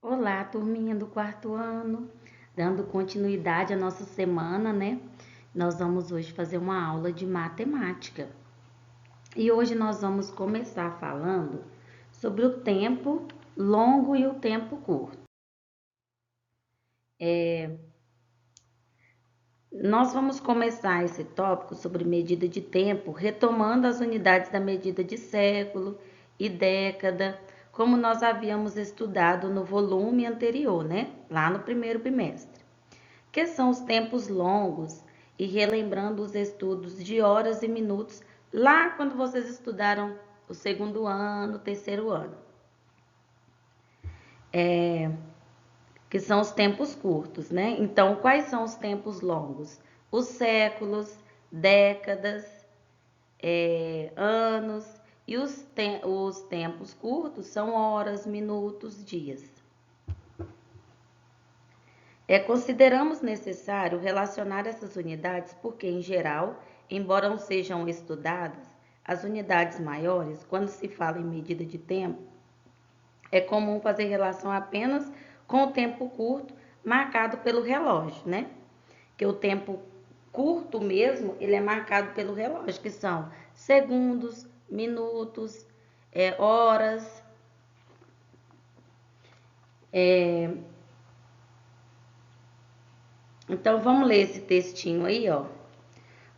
Olá, turminha do quarto ano, dando continuidade à nossa semana, né? Nós vamos hoje fazer uma aula de matemática. E hoje nós vamos começar falando sobre o tempo longo e o tempo curto. Nós vamos começar esse tópico sobre medida de tempo, retomando as unidades da medida de século e década, como nós havíamos estudado no volume anterior, né? Lá no primeiro bimestre. Que são os tempos longos, e relembrando os estudos de horas e minutos lá quando vocês estudaram o segundo ano, o terceiro ano. Que são os tempos curtos, né? Então, quais são os tempos longos? Os séculos, décadas, anos, e os tempos curtos são horas, minutos, dias. Consideramos necessário relacionar essas unidades porque, em geral, embora não sejam estudadas, as unidades maiores, quando se fala em medida de tempo, é comum fazer relação apenas com o tempo curto marcado pelo relógio, né? Que o tempo curto mesmo, ele é marcado pelo relógio, que são segundos, minutos, horas. Então, vamos ler esse textinho aí, ó.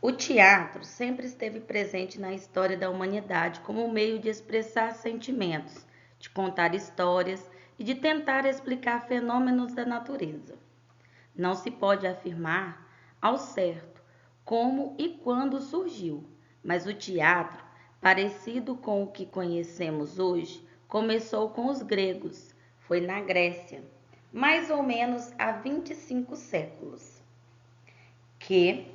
O teatro sempre esteve presente na história da humanidade como um meio de expressar sentimentos, de contar histórias e de tentar explicar fenômenos da natureza. Não se pode afirmar ao certo como e quando surgiu, mas o teatro, parecido com o que conhecemos hoje, começou com os gregos, foi na Grécia, mais ou menos há 25 séculos, que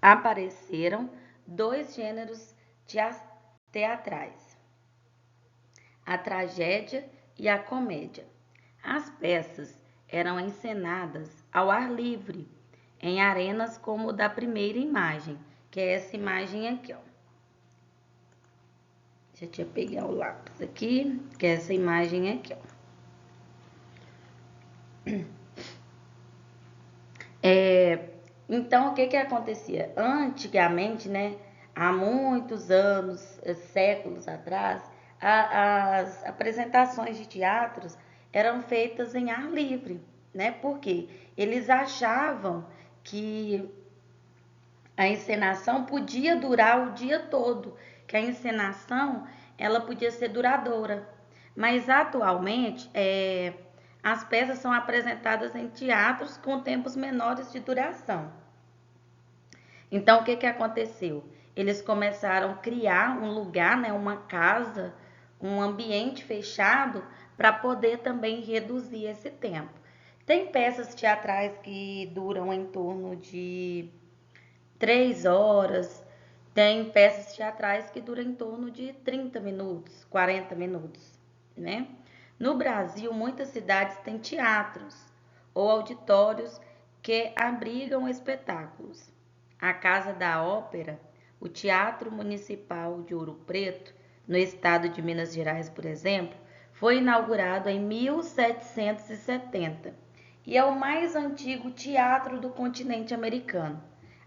apareceram dois gêneros teatrais, a tragédia e a comédia. As peças eram encenadas ao ar livre, em arenas como o da primeira imagem, que é essa imagem aqui, ó. Deixa eu pegar o lápis aqui, que é essa imagem aqui, ó. Então, o que acontecia? Antigamente, né, há muitos anos, séculos atrás, as apresentações de teatros eram feitas em ar livre, né? Porque eles achavam que a encenação podia durar o dia todo, que a encenação ela podia ser duradoura. Mas atualmente as peças são apresentadas em teatros com tempos menores de duração. Então, o que aconteceu? Eles começaram a criar um lugar, né, uma casa, um ambiente fechado para poder também reduzir esse tempo. Tem peças teatrais que duram em torno de 3 horas, tem peças teatrais que duram em torno de 30 minutos, 40 minutos, né? No Brasil, muitas cidades têm teatros ou auditórios que abrigam espetáculos. A Casa da Ópera, o Teatro Municipal de Ouro Preto, no estado de Minas Gerais, por exemplo, foi inaugurado em 1770 e é o mais antigo teatro do continente americano,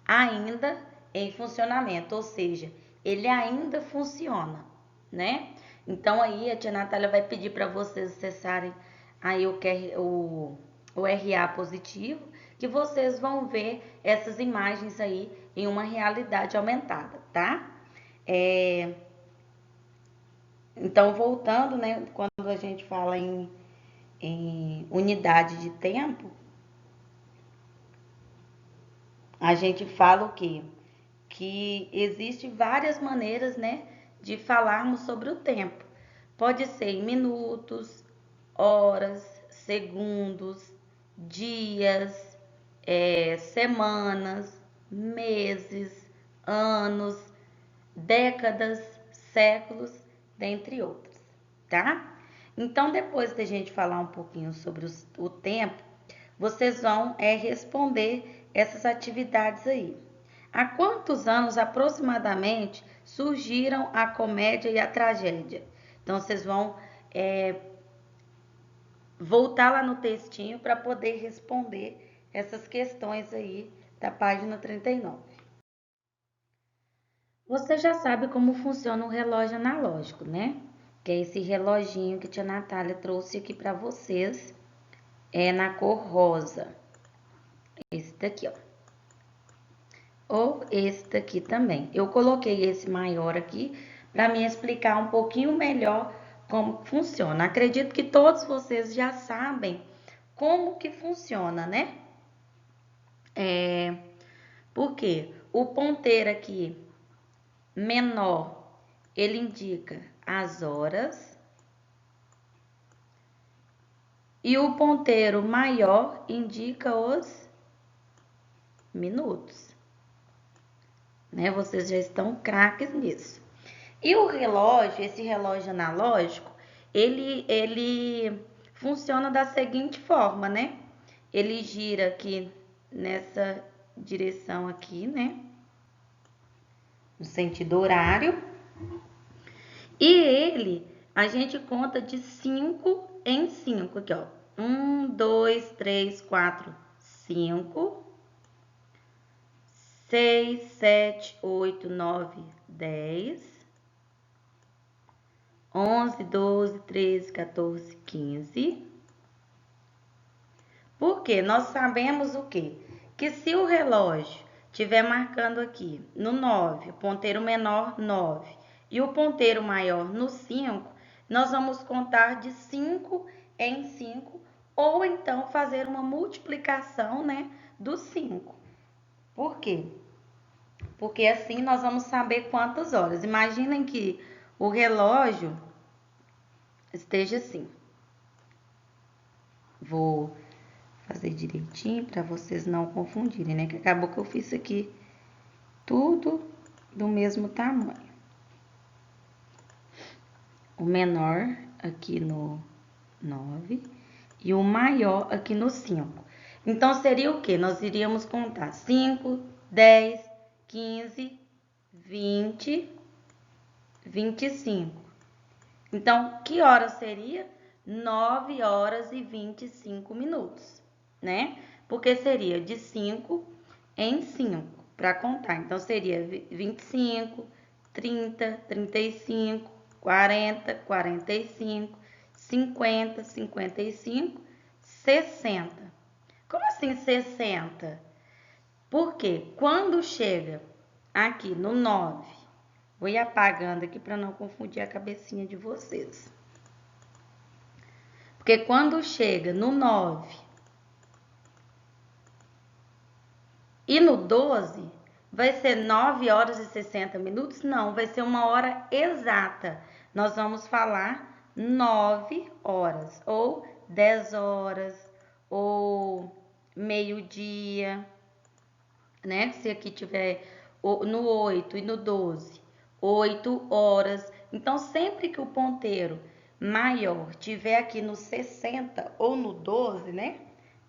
ainda em funcionamento, ou seja, ele ainda funciona, né? Então aí a tia Natália vai pedir para vocês acessarem aí o RA positivo, que vocês vão ver essas imagens aí em uma realidade aumentada, tá? Então, voltando, né, quando a gente fala em unidade de tempo, a gente fala o quê? Que existe várias maneiras, né, de falarmos sobre o tempo. Pode ser em minutos, horas, segundos, dias, semanas, meses, anos, décadas, séculos, dentre outros, tá? Então, depois da gente falar um pouquinho sobre o tempo, vocês vão responder essas atividades aí. Há quantos anos aproximadamente surgiram a comédia e a tragédia? Então, vocês vão voltar lá no textinho para poder responder essas questões aí da página 39. Você já sabe como funciona o relógio analógico, né? Que é esse reloginho que a tia Natália trouxe aqui para vocês, na cor rosa. Esse daqui, ó. Ou esse daqui também. Eu coloquei esse maior aqui para me explicar um pouquinho melhor como funciona. Acredito que todos vocês já sabem como que funciona, né? Porque o ponteiro aqui menor, ele indica as horas. E o ponteiro maior indica os minutos. Né? Vocês já estão craques nisso. E o relógio, esse relógio analógico, ele funciona da seguinte forma, né? Ele gira aqui nessa direção aqui, né? No sentido horário. E a gente conta de 5 em 5 aqui, ó. 1, 2, 3, 4, 5. 6, 7, 8, 9, 10, 11, 12, 13, 14, 15. Porque nós sabemos o quê? Que se o relógio estiver marcando aqui no 9, o ponteiro menor 9, e o ponteiro maior no 5, nós vamos contar de 5 em 5, ou então fazer uma multiplicação, né, do 5. Por quê? Porque assim nós vamos saber quantas horas. Imaginem que o relógio esteja assim. Vou fazer direitinho para vocês não confundirem, né? Que acabou que eu fiz aqui tudo do mesmo tamanho. O menor aqui no 9 e o maior aqui no 5. Então, seria o quê? Nós iríamos contar 5, 10, 15, 20, 25. Então, que hora seria? 9 horas e 25 minutos, né? Porque seria de 5 em 5 para contar. Então, seria 25, 30, 35, 40, 45, 50, 55, 60. Como assim 60? Porque quando chega aqui no 9, vou ir apagando aqui para não confundir a cabecinha de vocês. Porque quando chega no 9 e no 12, vai ser 9 horas e 60 minutos? Não, vai ser uma hora exata. Nós vamos falar 9 horas, ou 10 horas, ou meio-dia, né? Se aqui tiver no 8 e no 12, 8 horas. Então, sempre que o ponteiro maior tiver aqui no 60 ou no 12, né?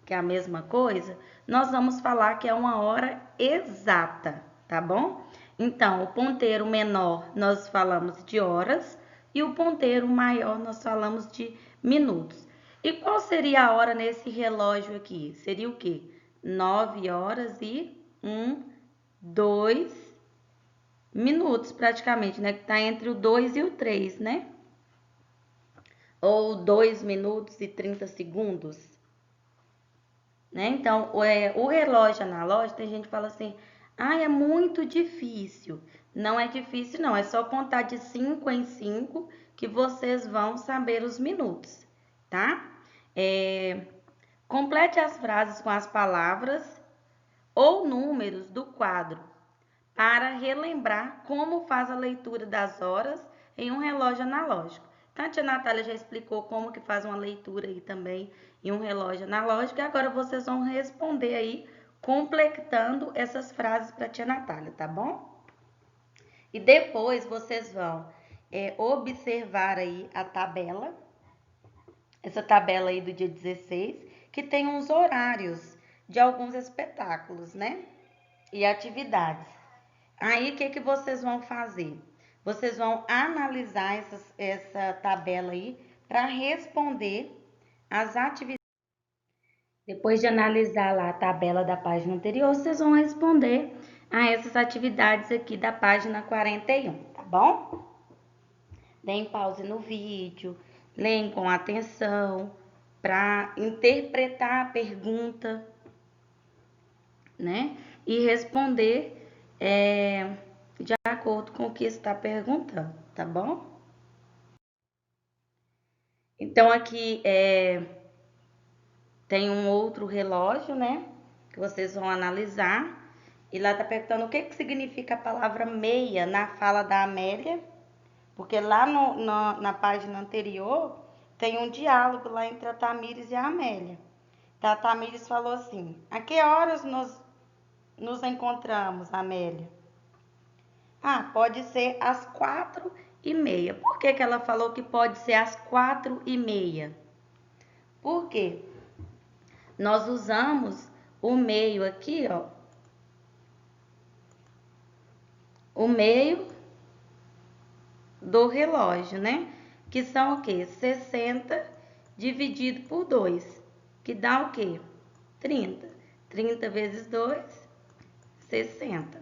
Que é a mesma coisa, nós vamos falar que é uma hora exata, tá bom? Então, o ponteiro menor nós falamos de horas e o ponteiro maior nós falamos de minutos. E qual seria a hora nesse relógio aqui? Seria o quê? 9 horas e 2 minutos praticamente, né? Que tá entre o 2 e o 3, né? Ou 2 minutos e 30 segundos. Né? Então, o relógio analógico, tem gente que fala assim, é muito difícil. Não é difícil, não. É só contar de 5 em 5 que vocês vão saber os minutos, tá? Complete as frases com as palavras ou números do quadro para relembrar como faz a leitura das horas em um relógio analógico. Então, a tia Natália já explicou como que faz uma leitura aí também em um relógio analógico. E agora vocês vão responder aí, completando essas frases para a tia Natália, tá bom? E depois vocês vão observar aí a tabela, essa tabela aí do dia 16, que tem uns horários de alguns espetáculos, né? E atividades. Aí, o que vocês vão fazer? Vocês vão analisar essa tabela aí para responder as atividades. Depois de analisar lá a tabela da página anterior, vocês vão responder a essas atividades aqui da página 41, tá bom? Deem pause no vídeo, leem com atenção para interpretar a pergunta, né? E responder de acordo com o que está perguntando, tá bom? Então, aqui tem um outro relógio, né? Que vocês vão analisar. E lá tá perguntando o que significa a palavra meia na fala da Amélia. Porque lá na página anterior tem um diálogo lá entre a Tamires e a Amélia. Então, a Tamires falou assim: a que horas nos encontramos, Amélia? Ah, pode ser às 4h30. Por que ela falou que pode ser às 4h30? Por quê? Nós usamos o meio aqui, ó. O meio do relógio, né? Que são o quê? 60 dividido por 2, que dá o quê? 30. 30 vezes 2, 60.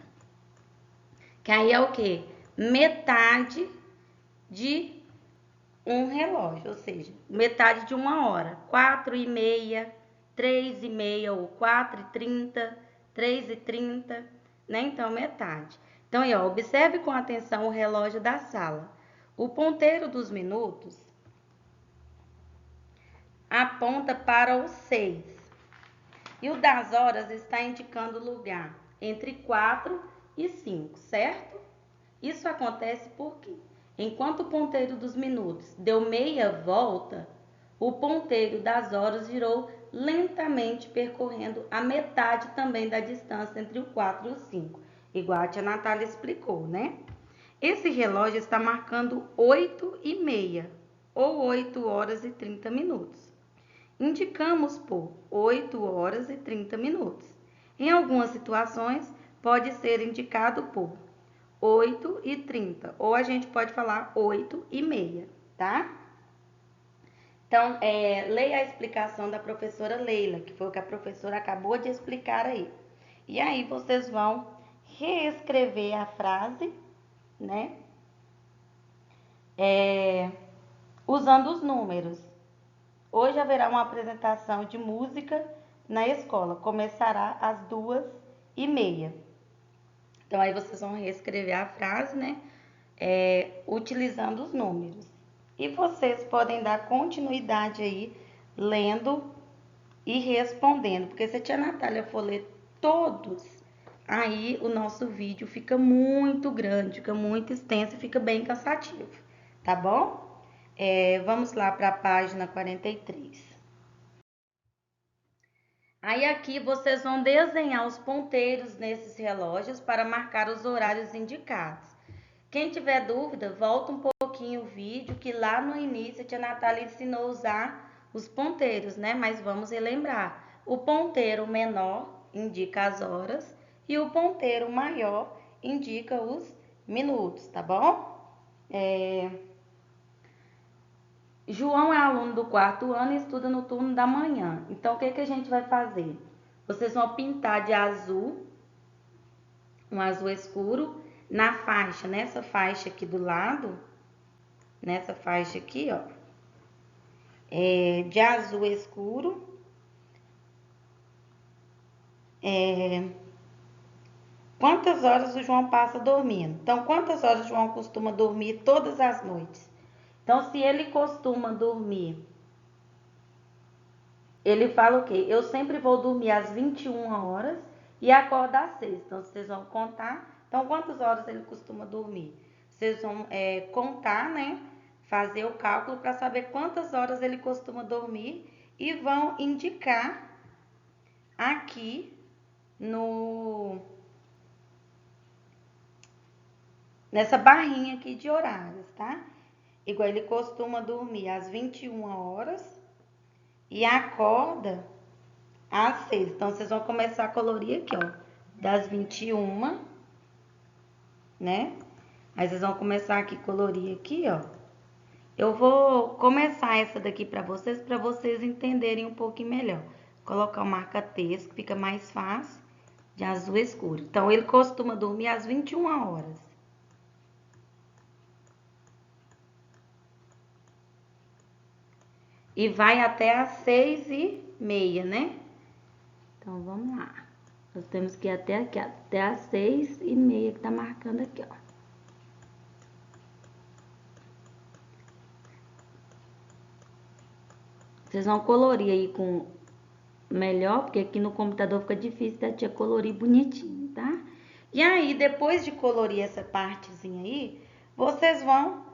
Que aí é o quê? Metade de um relógio, ou seja, metade de uma hora. 4h30, 3h30 ou 4h30, 3h30, né? Então, metade. Então, aí, ó, observe com atenção o relógio da sala. O ponteiro dos minutos aponta para os 6. E o das horas está indicando o lugar entre 4 e 5, certo? Isso acontece porque, enquanto o ponteiro dos minutos deu meia volta, o ponteiro das horas girou lentamente, percorrendo a metade também da distância entre o 4 e o 5, igual a tia Natália explicou, né? Esse relógio está marcando 8h30, ou 8 horas e 30 minutos. Indicamos por 8 horas e 30 minutos. Em algumas situações, pode ser indicado por 8h30, ou a gente pode falar 8h30, tá? Então, leia a explicação da professora Leila, que foi o que a professora acabou de explicar aí. E aí vocês vão reescrever a frase, né? Usando os números. Hoje haverá uma apresentação de música na escola. Começará às 2h30. Então, aí vocês vão reescrever a frase, né? Utilizando os números. E vocês podem dar continuidade aí, lendo e respondendo. Porque se a tia Natália for ler todos, aí o nosso vídeo fica muito grande, fica muito extenso e fica bem cansativo, tá bom? Vamos lá para a página 43. Aí aqui vocês vão desenhar os ponteiros nesses relógios para marcar os horários indicados. Quem tiver dúvida, volta um pouquinho o vídeo, que lá no início a tia Natália ensinou a usar os ponteiros, né? Mas vamos relembrar. O ponteiro menor indica as horas e o ponteiro maior indica os minutos, tá bom? João é aluno do 4º ano e estuda no turno da manhã. Então, o que a gente vai fazer? Vocês vão pintar de azul, um azul escuro, na faixa, nessa faixa aqui do lado, nessa faixa aqui, ó, de azul escuro, quantas horas o João passa dormindo. Então, quantas horas o João costuma dormir todas as noites? Então, se ele costuma dormir, ele fala o quê? Eu sempre vou dormir às 21 horas e acordo às 6. Então, vocês vão contar. Então, quantas horas ele costuma dormir? Vocês vão contar, né? Fazer o cálculo para saber quantas horas ele costuma dormir e vão indicar aqui nessa barrinha aqui de horários, tá? Igual ele costuma dormir às 21 horas e acorda às 6. Então, vocês vão começar a colorir aqui, ó, das 21, né? Aí, vocês vão começar aqui, colorir aqui, ó. Eu vou começar essa daqui para vocês entenderem um pouquinho melhor. Colocar o marca-texto, que fica mais fácil, de azul escuro. Então, ele costuma dormir às 21 horas. E vai até às 6h30, né? Então, vamos lá. Nós temos que ir até aqui, até às 6h30 que tá marcando aqui, ó. Vocês vão colorir aí com melhor, porque aqui no computador fica difícil da tia colorir bonitinho, tá? E aí, depois de colorir essa partezinha aí, vocês vão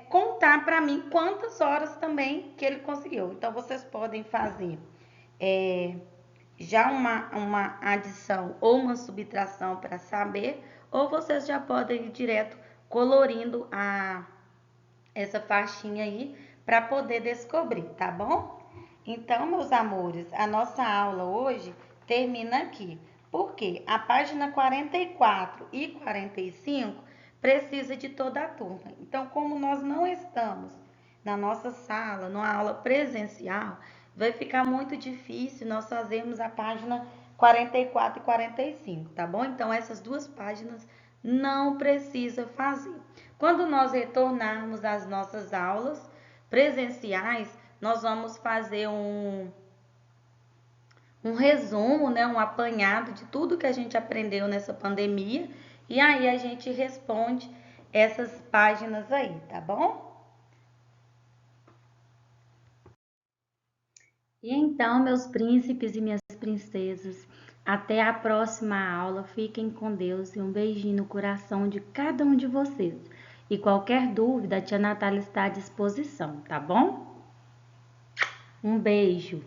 contar pra mim quantas horas também que ele conseguiu. Então, vocês podem fazer já uma adição ou uma subtração para saber, ou vocês já podem ir direto colorindo essa faixinha aí para poder descobrir, tá bom? Então, meus amores, a nossa aula hoje termina aqui. Por quê? A página 44 e 45 precisa de toda a turma. Então, como nós não estamos na nossa sala, numa aula presencial, vai ficar muito difícil nós fazermos a página 44 e 45, tá bom? Então, essas duas páginas não precisa fazer. Quando nós retornarmos às nossas aulas presenciais, nós vamos fazer um resumo, né, um apanhado de tudo que a gente aprendeu nessa pandemia, e aí a gente responde essas páginas aí, tá bom? E então, meus príncipes e minhas princesas, até a próxima aula. Fiquem com Deus e um beijinho no coração de cada um de vocês. E qualquer dúvida, a tia Natália está à disposição, tá bom? Um beijo.